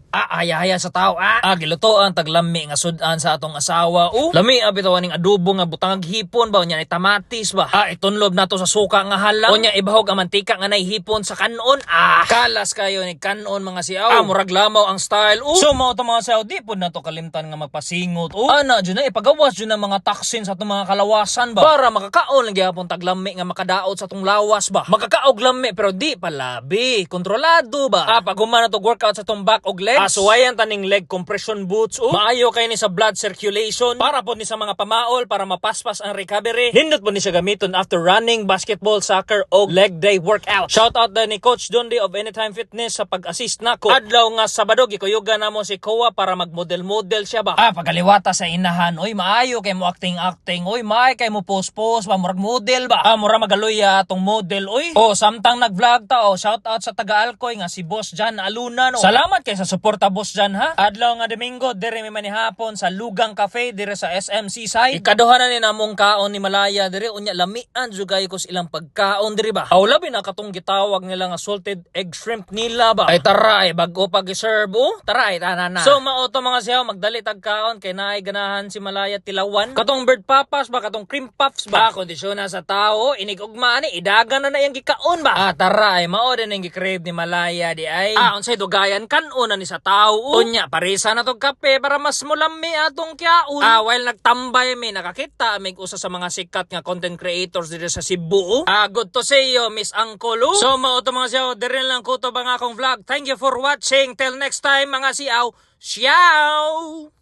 Haya sa tao gilutoan taglami nga sudan sa atong asawa. Lami bitaw ning adobo nga butang hipon ba unya ni tamatis ba. Itunlob nato sa suka nga halang. Unya ibahog ang mantika nga naihipon sa kanon. Kalas kayo ni kanon mga siaw. Murag lamaw ang style. So mao to mga siaw, di pud nato kalimtan nga magpasingot. Ana jud na ipagawas jud ng mga taksin sa atong mga kalawasan ba para makakaon lang gyapon taglami nga makadaot sa atong lawas ba. Makakaog lami pero di palabi. Kontrolado ba. Pag humana to workout sa atong back og legs. Suwayan taning leg compression boots. Maayo kay ni sa blood circulation para po ni sa mga pamaol para mapaspas ang recovery. Nindot po ni siya gamiton after running, basketball, soccer o leg day workout. Shout out din ni Coach Dondi of Anytime Fitness sa pag-assist nako. Adlaw nga Sabado gikuyugan namo si Koa para mag-model siya ba. Pagaliwata sa inahan, oy maayo kay mo acting. Oy maay kay mo post ba murag model ba. Mura magaluya atong model oy. Samtang nag-vlog ta shout out sa taga-Alcoy nga si Boss Jan Aluna no. Salamat kay sa support Boss Jan ha. Adlaw nga Domingo dire may manihapon sa Lugang Cafe dire sa SM Seaside. Ikaduha na ni namong kaon ni Malaya dire unya lamian jugay ko ilang pagkaon dire ba. Labi na katong gitawag nila nga salted egg shrimp nila ba. Ay tara bago pag-serve tara tanana. So mao to mga siyaw magdali tag kaon kay naay ganahan si Malaya tilawan. Katong bird papas ba katong cream puffs ba. Kondisyon na sa tao inig ugma ni idagan na yang gikaon ba. Tara mao din ang gikrave ni Malaya di ay. Unsay dugayan kanon na ni sa tao. Unya parisa na tong kape para mas mulami atong kyaon. While nagtambay mi nakakita mig usa sa mga sikat nga content creators dito sa Cebu. Good to see you Miss Angkolo. So mao to mga siyaw dire lang ko to bang akong vlog. Thank you for watching. Till next time mga siaw. Ciao.